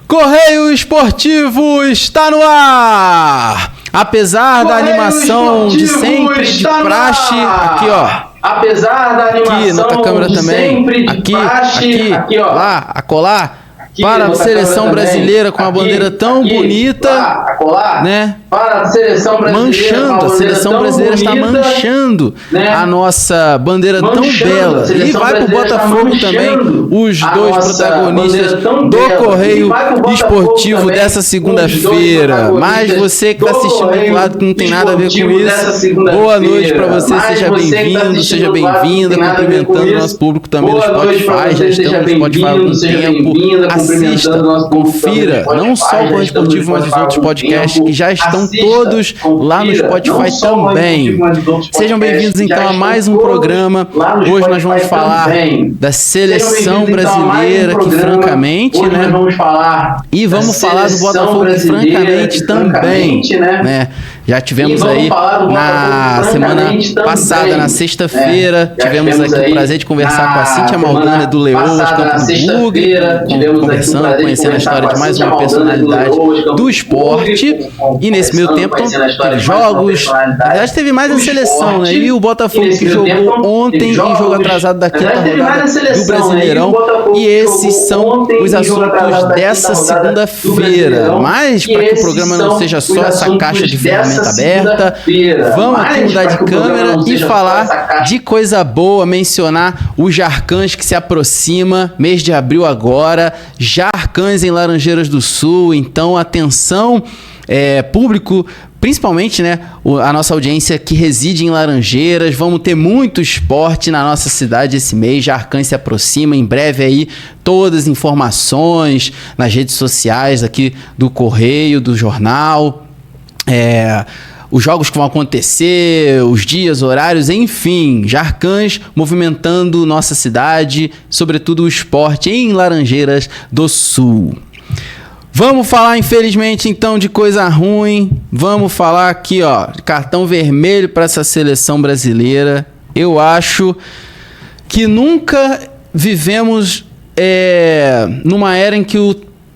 Correio Esportivo está no ar! Apesar da animação de sempre, de praxe, aqui ó. Apesar da animação aqui, noutra câmera também, sempre de aqui, praxe, aqui, ó. lá, acolá, para a seleção brasileira com a bandeira tão bonita, lá, acolá, né? Para a seleção brasileira, Manchando, a seleção brasileira está manchando, né? A nossa bandeira tão bela. E vai pro Botafogo também, os dois protagonistas do Correio Esportivo dessa segunda-feira. Mas você que está assistindo do lado que não tem nada a ver com isso, boa noite para você, seja bem-vindo, seja bem-vinda, cumprimentando o nosso público também no Spotify. Já estamos no Spotify há algum tempo. Assista, confira, não só o Correio Esportivo, mas os outros podcasts que já estão todos lá no Spotify também. Sejam bem-vindos então a mais um programa. Hoje nós vamos falar da seleção brasileira, que francamente, né? E vamos falar do Botafogo, que francamente também, né? Já tivemos aí na semana passada, na sexta-feira, tivemos aqui o prazer de conversar com a Cíntia Maldana do Leoas, Campo do Bug, conversando, conhecendo a história de mais uma personalidade do esporte. E nesse meio tempo teve jogos, na verdade teve mais a seleção, né? E o Botafogo que jogou ontem em jogo atrasado da quinta rodada do Brasileirão. E esses são os assuntos dessa segunda-feira. Mas para que o programa não seja só essa caixa de ferramentas aberta, vamos aqui mudar de câmera e falar de coisa boa, mencionar o Jarcãs que se aproxima, mês de abril agora, Jarcãs em Laranjeiras do Sul, então atenção, público, principalmente, né, a nossa audiência que reside em Laranjeiras, vamos ter muito esporte na nossa cidade esse mês, Jarcãs se aproxima, em breve aí todas as informações nas redes sociais aqui do Correio, do Jornal, os jogos que vão acontecer, os dias, horários, enfim, Jarcãs movimentando nossa cidade, sobretudo o esporte em Laranjeiras do Sul. Vamos falar, infelizmente, então, de coisa ruim. Vamos falar aqui, ó, de cartão vermelho para essa seleção brasileira. Eu acho que nunca vivemos numa era em que o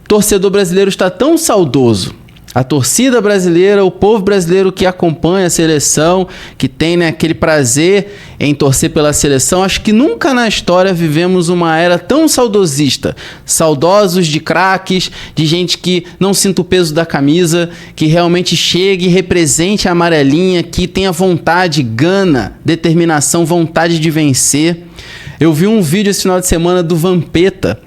torcedor brasileiro está tão saudoso. A torcida brasileira, o povo brasileiro que acompanha a seleção, que tem, né, aquele prazer em torcer pela seleção, acho que nunca na história vivemos uma era tão saudosista. Saudosos de craques, de gente que não sinta o peso da camisa, que realmente chegue e represente a amarelinha, que tenha vontade, gana, determinação, vontade de vencer. Eu vi um vídeo esse final de semana do Vampeta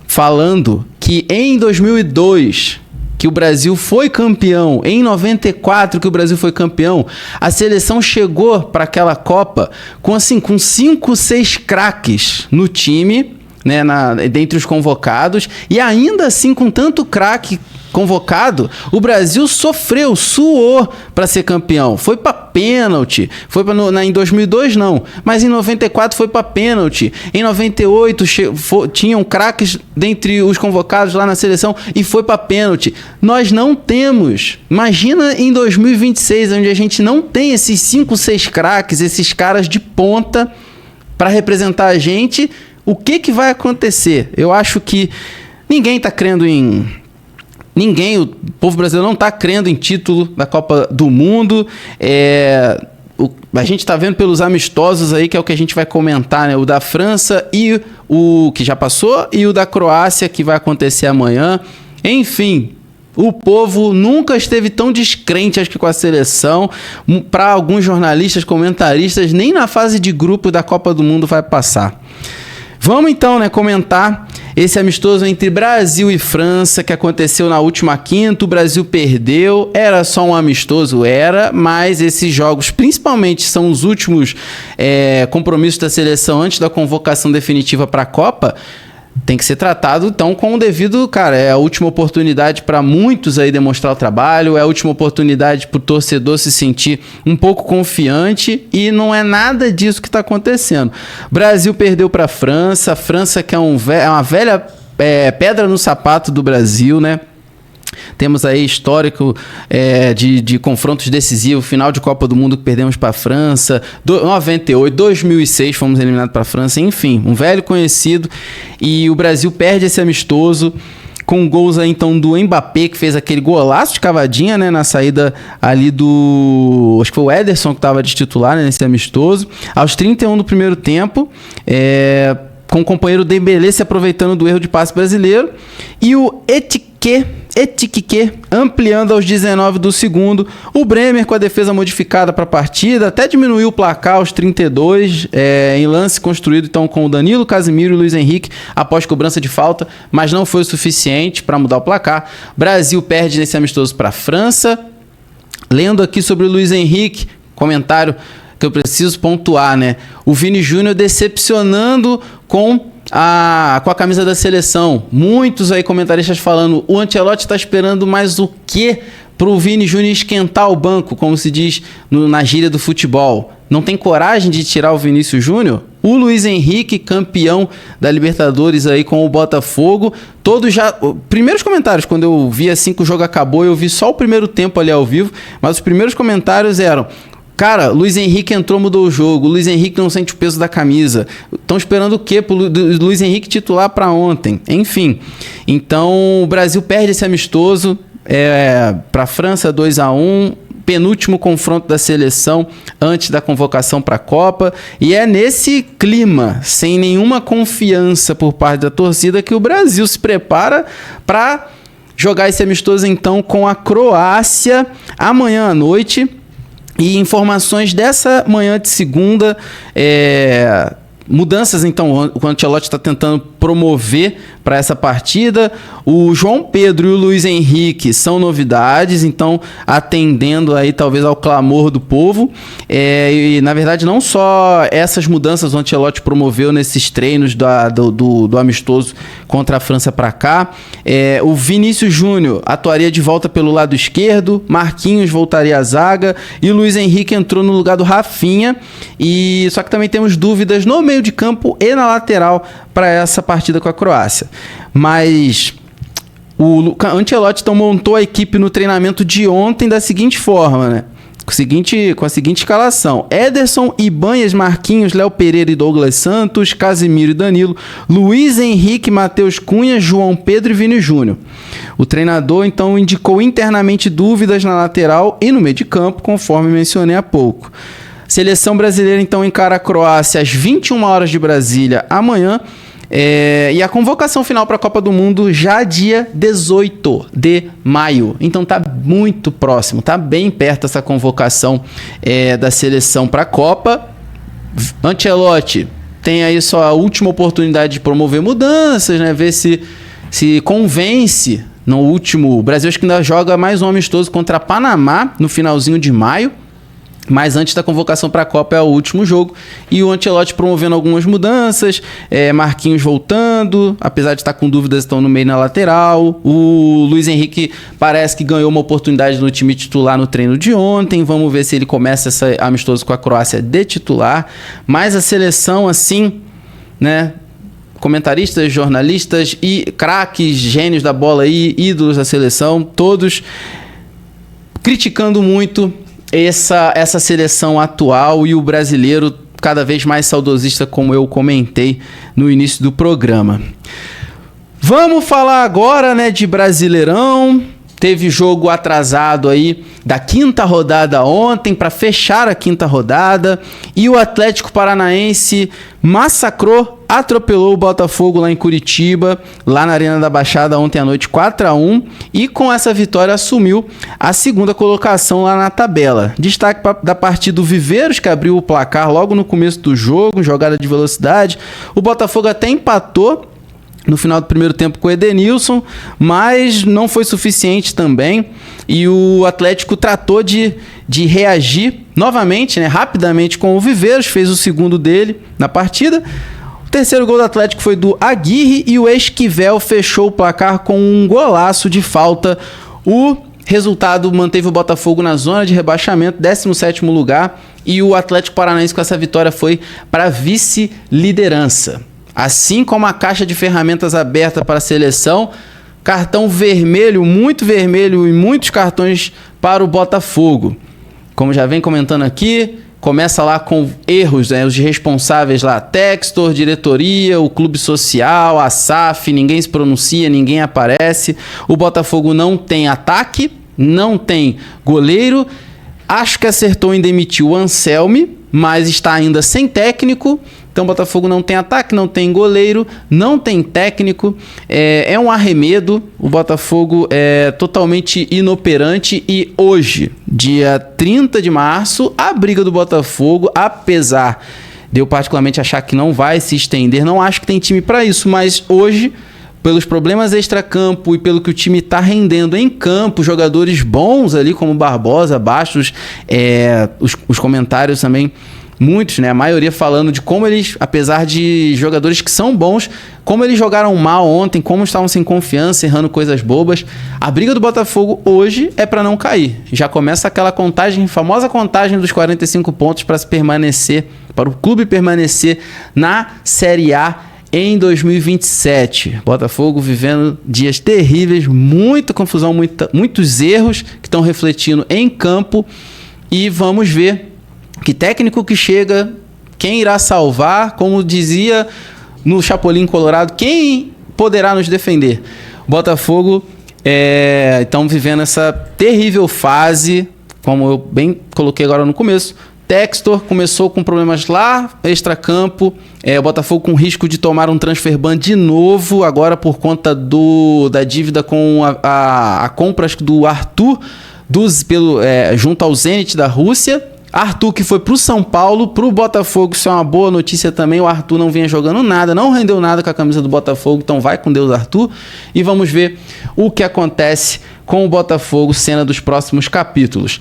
falando que em 2002... que o Brasil foi campeão, em 94 que o Brasil foi campeão, a seleção chegou para aquela Copa com 5, 6 craques no time, né, dentre os convocados, e ainda assim com tanto craque convocado, o Brasil sofreu, suou para ser campeão. Foi para pênalti. Em 2002 não, mas em 94 foi para pênalti. Em 98 tinham craques dentre os convocados lá na seleção e foi para pênalti. Nós não temos. Imagina em 2026, onde a gente não tem esses 5, 6 craques, esses caras de ponta para representar a gente, o que vai acontecer? Eu acho que ninguém está crendo em... o povo brasileiro não está crendo em título da Copa do Mundo. A gente está vendo pelos amistosos aí, que é o que a gente vai comentar, né? O da França e o que já passou e o da Croácia, que vai acontecer amanhã. Enfim, o povo nunca esteve tão descrente, acho que, com a seleção. Para alguns jornalistas, comentaristas, nem na fase de grupo da Copa do Mundo vai passar. Vamos então, né, comentar esse amistoso entre Brasil e França que aconteceu na última quinta. O Brasil perdeu, era só um amistoso, mas esses jogos principalmente são os últimos compromissos da seleção antes da convocação definitiva para a Copa. Tem que ser tratado, então, com o devido, cara, é a última oportunidade para muitos aí demonstrar o trabalho, é a última oportunidade para o torcedor se sentir um pouco confiante e não é nada disso que está acontecendo. Brasil perdeu para a França que é uma velha pedra no sapato do Brasil, né? Temos aí histórico de confrontos decisivos, final de Copa do Mundo que perdemos para a França, 98, 2006 fomos eliminados para a França, enfim, um velho conhecido, e o Brasil perde esse amistoso com gols aí, então, do Mbappé, que fez aquele golaço de cavadinha, né, na saída ali do... Acho que foi o Ederson que estava de titular, né, nesse amistoso. Aos 31 do primeiro tempo, com o companheiro Dembélé se aproveitando do erro de passe brasileiro. E o Etiquet ampliando aos 19 do segundo. O Bremer com a defesa modificada para a partida, até diminuiu o placar aos 32, em lance construído então com o Danilo, Casemiro e Luiz Henrique após cobrança de falta, mas não foi o suficiente para mudar o placar. Brasil perde nesse amistoso para a França. Lendo aqui sobre o Luiz Henrique, comentário que eu preciso pontuar, né? O Vini Júnior decepcionando com a camisa da seleção. Muitos aí comentaristas falando, o Ancelotti está esperando mais o quê pro Vini Júnior esquentar o banco, como se diz na gíria do futebol. Não tem coragem de tirar o Vinícius Júnior? O Luiz Henrique, campeão da Libertadores aí com o Botafogo. Todos já... Primeiros comentários, quando eu vi assim que o jogo acabou, eu vi só o primeiro tempo ali ao vivo, mas os primeiros comentários eram: cara, Luiz Henrique entrou, mudou o jogo. Luiz Henrique não sente o peso da camisa. Estão esperando o quê pro Luiz Henrique titular para ontem? Enfim, então o Brasil perde esse amistoso para a França 2-1, penúltimo confronto da seleção antes da convocação para a Copa. E é nesse clima, sem nenhuma confiança por parte da torcida, que o Brasil se prepara para jogar esse amistoso então com a Croácia amanhã à noite. E informações dessa manhã de segunda, mudanças então, o Ancelotti está tentando promover para essa partida. O João Pedro e o Luiz Henrique são novidades, então atendendo aí talvez ao clamor do povo. E na verdade não só essas mudanças o Ancelotti promoveu nesses treinos do amistoso contra a França para cá. O Vinícius Júnior atuaria de volta pelo lado esquerdo, Marquinhos voltaria à zaga e o Luiz Henrique entrou no lugar do Rafinha. E só que também temos dúvidas no meio de campo e na lateral para essa partida com a Croácia. Mas o Ancelotti então montou a equipe no treinamento de ontem da seguinte forma, né? Com a seguinte escalação: Ederson, Ibanhas, Marquinhos, Léo Pereira e Douglas Santos, Casemiro e Danilo, Luiz Henrique, Matheus Cunha, João Pedro e Vini Júnior. O treinador então indicou internamente dúvidas na lateral e no meio de campo, conforme mencionei há pouco. Seleção brasileira então encara a Croácia às 21 horas de Brasília amanhã. E a convocação final para a Copa do Mundo já dia 18 de maio. Então tá muito próximo, tá bem perto essa convocação da seleção para a Copa. Ancelotti tem aí só a última oportunidade de promover mudanças, né? Ver se convence no último... O Brasil acho que ainda joga mais um amistoso contra Panamá no finalzinho de maio. Mas antes da convocação para a Copa é o último jogo. E o Ancelotti promovendo algumas mudanças. Marquinhos voltando, apesar de estar com dúvidas, estão no meio na lateral. O Luiz Henrique parece que ganhou uma oportunidade no time titular no treino de ontem. Vamos ver se ele começa esse amistoso com a Croácia de titular. Mas a seleção, assim, né? Comentaristas, jornalistas e craques, gênios da bola aí, ídolos da seleção, todos criticando muito essa seleção atual e o brasileiro cada vez mais saudosista, como eu comentei no início do programa. Vamos falar agora, né, de Brasileirão. Teve jogo atrasado aí da quinta rodada ontem para fechar a quinta rodada e o Atlético Paranaense massacrou, atropelou o Botafogo lá em Curitiba, lá na Arena da Baixada ontem à noite 4-1 e com essa vitória assumiu a segunda colocação lá na tabela. Destaque da partida do Viveiros, que abriu o placar logo no começo do jogo, jogada de velocidade. O Botafogo até empatou no final do primeiro tempo com o Edenilson, mas não foi suficiente também. E o Atlético tratou de reagir novamente, né, rapidamente com o Viveiros, fez o segundo dele na partida. O terceiro gol do Atlético foi do Aguirre e o Esquivel fechou o placar com um golaço de falta. O resultado manteve o Botafogo na zona de rebaixamento, 17º lugar, e o Atlético Paranaense com essa vitória foi para a vice-liderança. Assim como a caixa de ferramentas aberta para a seleção, cartão vermelho, muito vermelho e muitos cartões para o Botafogo. Como já vem comentando aqui, começa lá com erros, né? Os responsáveis lá, Textor, diretoria, o clube social, a SAF, ninguém se pronuncia, ninguém aparece. O Botafogo não tem ataque, não tem goleiro. Acho que acertou em demitir o Anselmi, mas está ainda sem técnico. Então o Botafogo não tem ataque, não tem goleiro, não tem técnico, é um arremedo. O Botafogo é totalmente inoperante e hoje, dia 30 de março, a briga do Botafogo, apesar de eu particularmente achar que não vai se estender, não acho que tem time para isso, mas hoje, pelos problemas extracampo e pelo que o time está rendendo em campo, jogadores bons ali como Barbosa, Bastos, os comentários também, muitos, né? A maioria falando de como eles, apesar de jogadores que são bons, como eles jogaram mal ontem, como estavam sem confiança, errando coisas bobas. A briga do Botafogo hoje é para não cair. Já começa aquela contagem, famosa contagem dos 45 pontos para se permanecer, para o clube permanecer na Série A em 2027. Botafogo vivendo dias terríveis, muita confusão, muitos erros que estão refletindo em campo e vamos ver que técnico que chega, quem irá salvar, como dizia no Chapolin Colorado, quem poderá nos defender? Botafogo estão vivendo essa terrível fase, como eu bem coloquei agora no começo. Textor começou com problemas lá, extracampo, o Botafogo com risco de tomar um transfer ban de novo, agora por conta da dívida com a compra do Arthur, junto ao Zenit da Rússia. Arthur que foi pro São Paulo, pro Botafogo, isso é uma boa notícia também. O Arthur não vinha jogando nada, não rendeu nada com a camisa do Botafogo, então vai com Deus, Arthur. E vamos ver o que acontece com o Botafogo, cena dos próximos capítulos.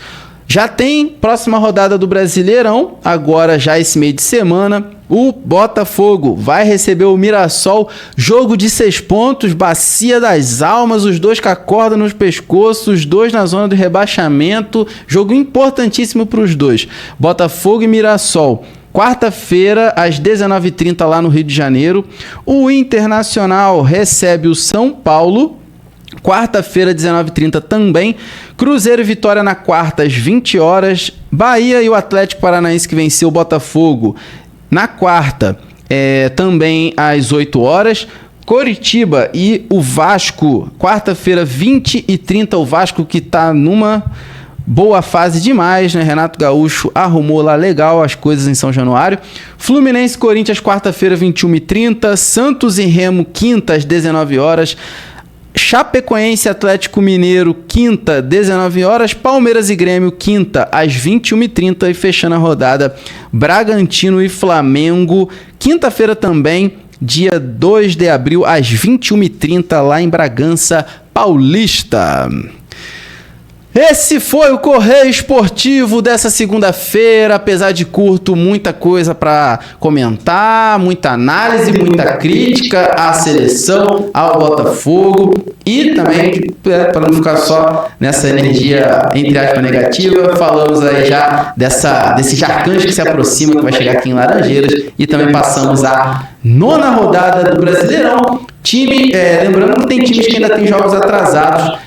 Já tem próxima rodada do Brasileirão, agora já esse meio de semana. O Botafogo vai receber o Mirassol, jogo de 6 pontos, Bacia das Almas, os dois com a corda nos pescoços, os dois na zona do rebaixamento, jogo importantíssimo para os dois. Botafogo e Mirassol, quarta-feira às 19h30 lá no Rio de Janeiro. O Internacional recebe o São Paulo, quarta-feira, 19h30 também. Cruzeiro e Vitória na quarta, às 20 horas. Bahia e o Atlético Paranaense que venceu o Botafogo na quarta, também às 8 horas. Coritiba e o Vasco, quarta-feira, 20h30. O Vasco que está numa boa fase demais, né? Renato Gaúcho arrumou lá legal as coisas em São Januário. Fluminense e Corinthians, quarta-feira, 21h30. Santos e Remo, quinta, às 19 horas. Chapecoense e Atlético Mineiro, quinta, 19 horas. Palmeiras e Grêmio, quinta, às 21h30. E fechando a rodada, Bragantino e Flamengo, quinta-feira também, dia 2 de abril, às 21h30, lá em Bragança Paulista. Esse foi o Correio Esportivo dessa segunda-feira. Apesar de curto, muita coisa para comentar, muita análise, muita crítica à seleção, ao Botafogo e também, para não ficar só nessa energia, entre aspas, negativa, falamos aí já desse Jacante que se aproxima, que vai chegar aqui em Laranjeiras, e também passamos a 9ª rodada do Brasileirão. Lembrando que tem times que ainda tem jogos atrasados,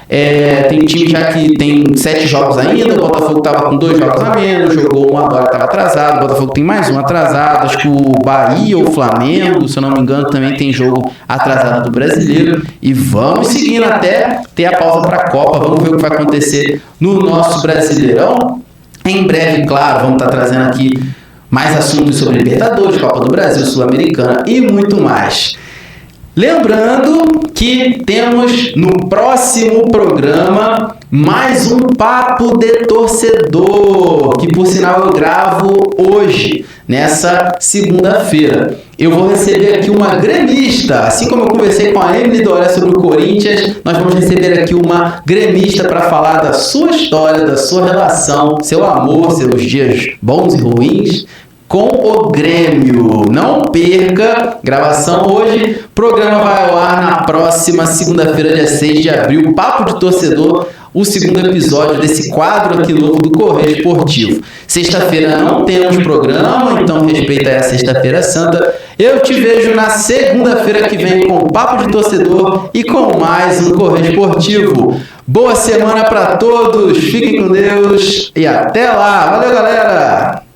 tem time já que tem 7 jogos ainda, o Botafogo estava com 2 jogos a menos, jogou um agora, estava atrasado, o Botafogo tem mais um atrasado, acho que o Bahia ou o Flamengo, se eu não me engano, também tem jogo atrasado do Brasileiro, e vamos seguindo até ter a pausa para a Copa, vamos ver o que vai acontecer no nosso Brasileirão. Em breve, claro, vamos estar trazendo aqui mais assuntos sobre Libertadores, Copa do Brasil, Sul-Americana e muito mais. Lembrando que temos no próximo programa mais um Papo de Torcedor, que por sinal eu gravo hoje, nessa segunda-feira. Eu vou receber aqui uma gremista, assim como eu conversei com a Emily Doré sobre o Corinthians, nós vamos receber aqui uma gremista para falar da sua história, da sua relação, seu amor, seus dias bons e ruins com o Grêmio. Não perca, gravação hoje, programa vai ao ar na próxima segunda-feira, dia 6 de abril, Papo de Torcedor, o segundo episódio desse quadro aqui novo do Correio Esportivo. Sexta-feira não temos programa, então respeita aí a Sexta-feira Santa. Eu te vejo na segunda-feira que vem com o Papo de Torcedor e com mais um Correio Esportivo. Boa semana para todos, fiquem com Deus e até lá. Valeu, galera!